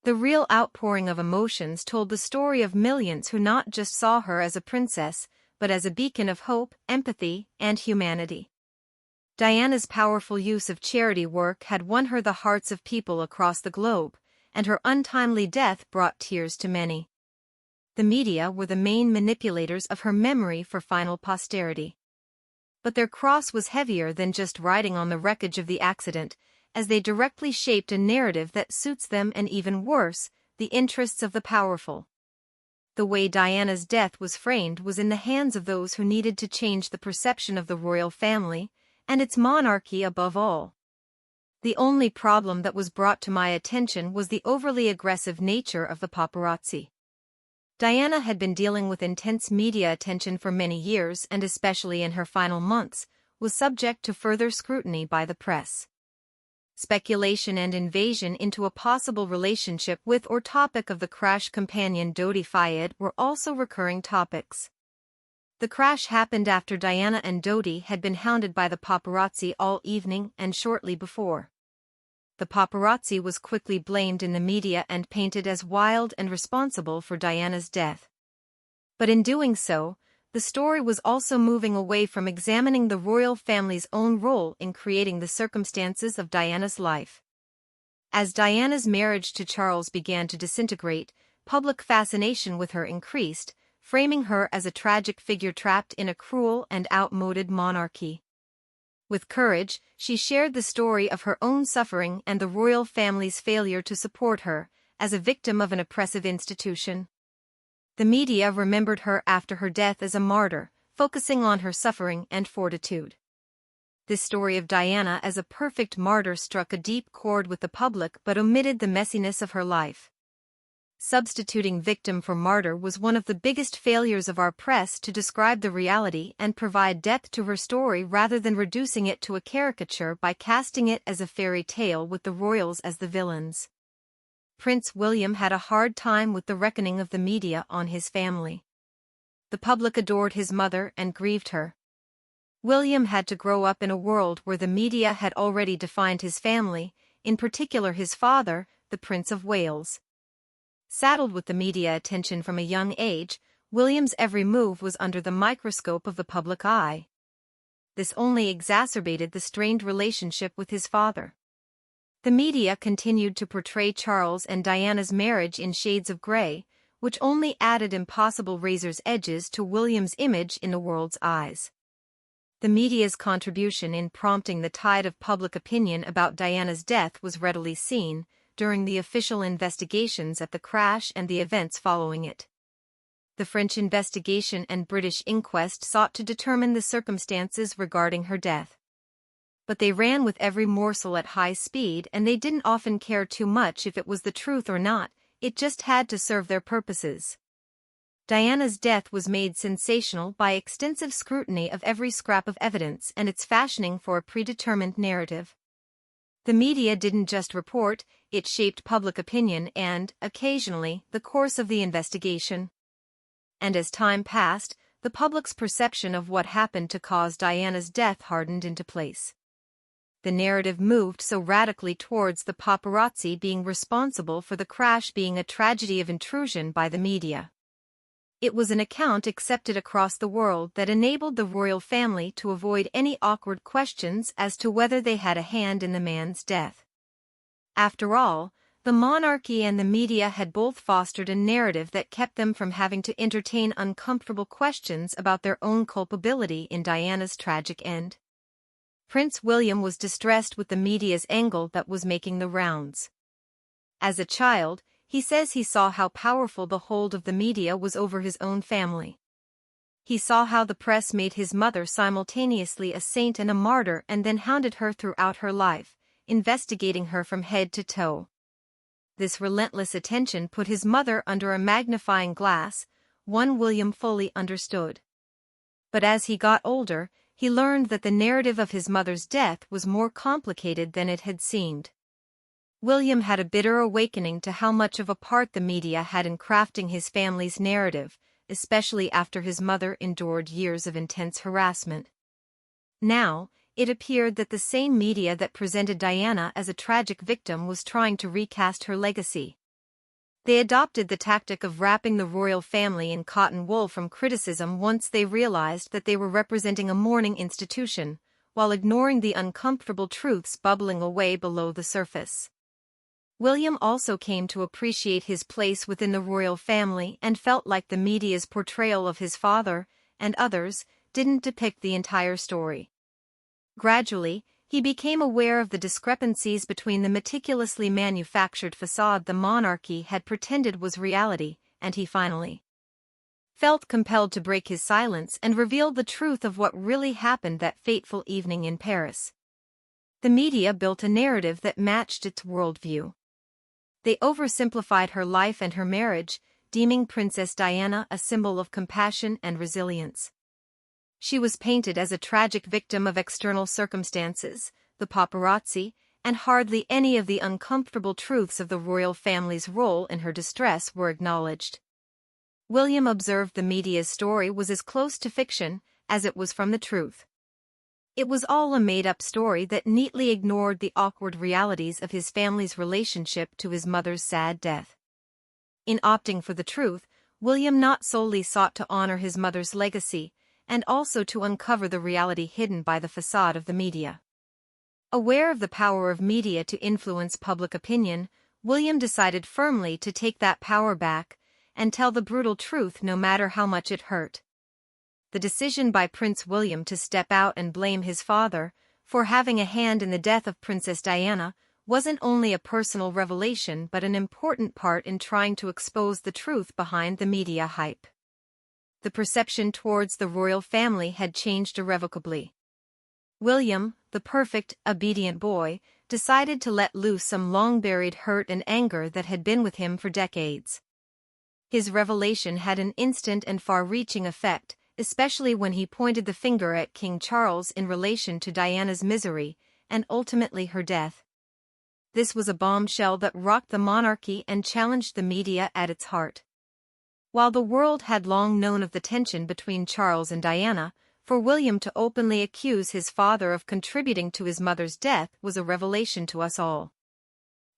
The real outpouring of emotions told the story of millions who not just saw her as a princess, but as a beacon of hope, empathy, and humanity. Diana's powerful use of charity work had won her the hearts of people across the globe, and her untimely death brought tears to many. The media were the main manipulators of her memory for final posterity. But their cross was heavier than just riding on the wreckage of the accident, as they directly shaped a narrative that suits them and, even worse, the interests of the powerful. The way Diana's death was framed was in the hands of those who needed to change the perception of the royal family, and its monarchy above all. The only problem that was brought to my attention was the overly aggressive nature of the paparazzi. Diana had been dealing with intense media attention for many years and, especially in her final months, was subject to further scrutiny by the press. Speculation and invasion into a possible relationship with or topic of the crash companion Dodi Fayed were also recurring topics. The crash happened after Diana and Dodi had been hounded by the paparazzi all evening and shortly before. The paparazzi was quickly blamed in the media and painted as wild and responsible for Diana's death. But in doing so, the story was also moving away from examining the royal family's own role in creating the circumstances of Diana's life. As Diana's marriage to Charles began to disintegrate, public fascination with her increased, framing her as a tragic figure trapped in a cruel and outmoded monarchy. With courage, she shared the story of her own suffering and the royal family's failure to support her, as a victim of an oppressive institution. The media remembered her after her death as a martyr, focusing on her suffering and fortitude. This story of Diana as a perfect martyr struck a deep chord with the public but omitted the messiness of her life. Substituting victim for martyr was one of the biggest failures of our press to describe the reality and provide depth to her story rather than reducing it to a caricature by casting it as a fairy tale with the royals as the villains. Prince William had a hard time with the reckoning of the media on his family. The public adored his mother and grieved her. William had to grow up in a world where the media had already defined his family, in particular his father, the Prince of Wales. Saddled with the media attention from a young age, William's every move was under the microscope of the public eye. This only exacerbated the strained relationship with his father. The media continued to portray Charles and Diana's marriage in shades of grey, which only added impossible razor's edges to William's image in the world's eyes. The media's contribution in prompting the tide of public opinion about Diana's death was readily seen during the official investigations at the crash and the events following it. The French investigation and British inquest sought to determine the circumstances regarding her death. But they ran with every morsel at high speed, and they didn't often care too much if it was the truth or not, it just had to serve their purposes. Diana's death was made sensational by extensive scrutiny of every scrap of evidence and its fashioning for a predetermined narrative. The media didn't just report, it shaped public opinion and, occasionally, the course of the investigation. And as time passed, the public's perception of what happened to cause Diana's death hardened into place. The narrative moved so radically towards the paparazzi being responsible for the crash being a tragedy of intrusion by the media. It was an account accepted across the world that enabled the royal family to avoid any awkward questions as to whether they had a hand in the man's death. After all, the monarchy and the media had both fostered a narrative that kept them from having to entertain uncomfortable questions about their own culpability in Diana's tragic end. Prince William was distressed with the media's angle that was making the rounds. As a child, he says he saw how powerful the hold of the media was over his own family. He saw how the press made his mother simultaneously a saint and a martyr and then hounded her throughout her life, investigating her from head to toe. This relentless attention put his mother under a magnifying glass, one William fully understood. But as he got older, he learned that the narrative of his mother's death was more complicated than it had seemed. William had a bitter awakening to how much of a part the media had in crafting his family's narrative, especially after his mother endured years of intense harassment. Now, it appeared that the same media that presented Diana as a tragic victim was trying to recast her legacy. They adopted the tactic of wrapping the royal family in cotton wool from criticism once they realized that they were representing a mourning institution, while ignoring the uncomfortable truths bubbling away below the surface. William also came to appreciate his place within the royal family and felt like the media's portrayal of his father, and others, didn't depict the entire story. Gradually, he became aware of the discrepancies between the meticulously manufactured facade the monarchy had pretended was reality, and he finally felt compelled to break his silence and reveal the truth of what really happened that fateful evening in Paris. The media built a narrative that matched its worldview. They oversimplified her life and her marriage, deeming Princess Diana a symbol of compassion and resilience. She was painted as a tragic victim of external circumstances, the paparazzi, and hardly any of the uncomfortable truths of the royal family's role in her distress were acknowledged. William observed the media's story was as close to fiction as it was from the truth. It was all a made-up story that neatly ignored the awkward realities of his family's relationship to his mother's sad death. In opting for the truth, William not solely sought to honor his mother's legacy, and also to uncover the reality hidden by the facade of the media. Aware of the power of media to influence public opinion, William decided firmly to take that power back and tell the brutal truth no matter how much it hurt. The decision by Prince William to step out and blame his father for having a hand in the death of Princess Diana wasn't only a personal revelation but an important part in trying to expose the truth behind the media hype. The perception towards the royal family had changed irrevocably. William, the perfect, obedient boy, decided to let loose some long-buried hurt and anger that had been with him for decades. His revelation had an instant and far-reaching effect, especially when he pointed the finger at King Charles in relation to Diana's misery, and ultimately her death. This was a bombshell that rocked the monarchy and challenged the media at its heart. While the world had long known of the tension between Charles and Diana, for William to openly accuse his father of contributing to his mother's death was a revelation to us all.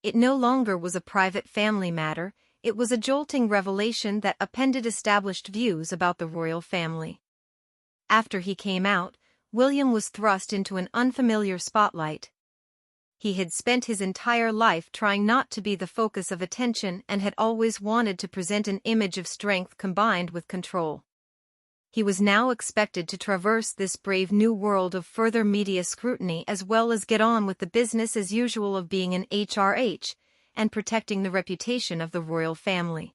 It no longer was a private family matter, it was a jolting revelation that upended established views about the royal family. After he came out, William was thrust into an unfamiliar spotlight. He had spent his entire life trying not to be the focus of attention and had always wanted to present an image of strength combined with control. He was now expected to traverse this brave new world of further media scrutiny as well as get on with the business as usual of being an HRH, and protecting the reputation of the royal family.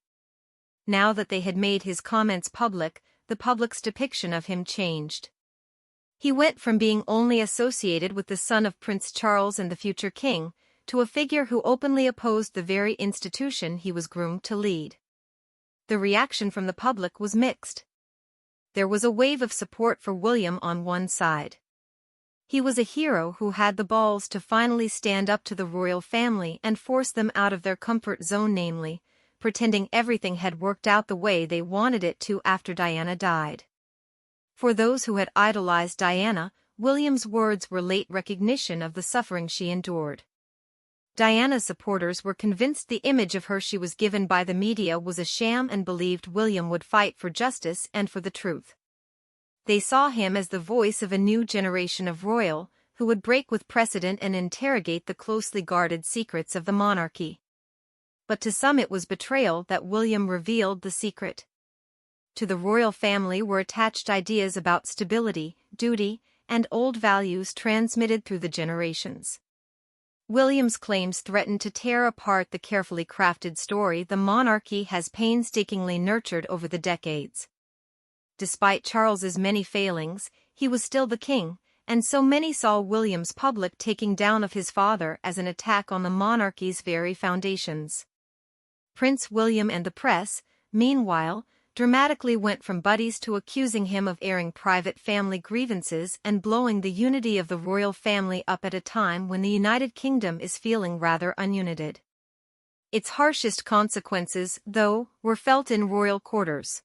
Now that they had made his comments public, the public's depiction of him changed. He went from being only associated with the son of Prince Charles and the future king, to a figure who openly opposed the very institution he was groomed to lead. The reaction from the public was mixed. There was a wave of support for William on one side. He was a hero who had the balls to finally stand up to the royal family and force them out of their comfort zone, namely, pretending everything had worked out the way they wanted it to after Diana died. For those who had idolized Diana, William's words were late recognition of the suffering she endured. Diana's supporters were convinced the image of her she was given by the media was a sham and believed William would fight for justice and for the truth. They saw him as the voice of a new generation of royal, who would break with precedent and interrogate the closely guarded secrets of the monarchy. But to some it was betrayal that William revealed the secret. To the royal family were attached ideas about stability, duty, and old values transmitted through the generations. William's claims threatened to tear apart the carefully crafted story the monarchy has painstakingly nurtured over the decades. Despite Charles's many failings, he was still the king, and so many saw William's public taking down of his father as an attack on the monarchy's very foundations. Prince William and the press, meanwhile, dramatically went from buddies to accusing him of airing private family grievances and blowing the unity of the royal family up at a time when the United Kingdom is feeling rather ununited. Its harshest consequences, though, were felt in royal quarters.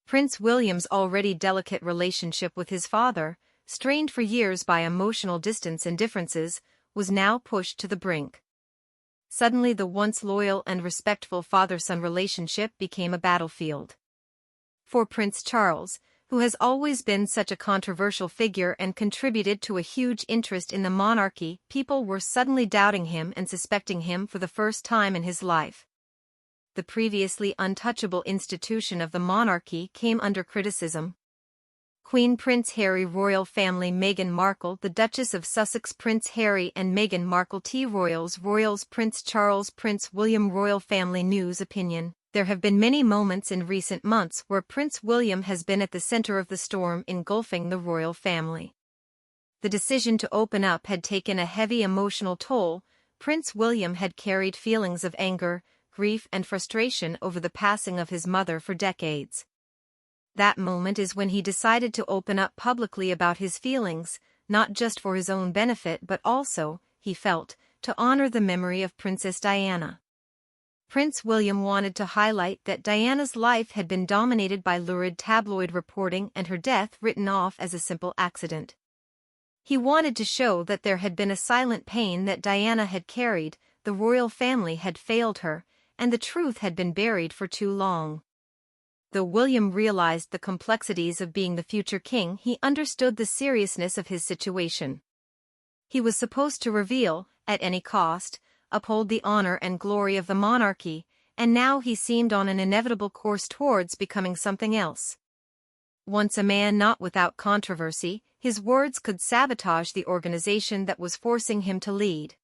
Prince William's already delicate relationship with his father, strained for years by emotional distance and differences, was now pushed to the brink. Suddenly the once loyal and respectful father-son relationship became a battlefield. For Prince Charles, who has always been such a controversial figure and contributed to a huge interest in the monarchy, people were suddenly doubting him and suspecting him for the first time in his life. The previously untouchable institution of the monarchy came under criticism. Queen Prince Harry royal family Meghan Markle the Duchess of Sussex Prince Harry and Meghan Markle Royals Prince Charles Prince William royal family news opinion. There have been many moments in recent months where Prince William has been at the center of the storm engulfing the royal family. The decision to open up had taken a heavy emotional toll. Prince William had carried feelings of anger, grief and frustration over the passing of his mother for decades. That moment is when he decided to open up publicly about his feelings, not just for his own benefit but also, he felt, to honor the memory of Princess Diana. Prince William wanted to highlight that Diana's life had been dominated by lurid tabloid reporting and her death written off as a simple accident. He wanted to show that there had been a silent pain that Diana had carried, the royal family had failed her, and the truth had been buried for too long. Though William realized the complexities of being the future king, he understood the seriousness of his situation. He was supposed to reveal, at any cost, uphold the honor and glory of the monarchy, and now he seemed on an inevitable course towards becoming something else. Once a man not without controversy, his words could sabotage the organization that was forcing him to lead.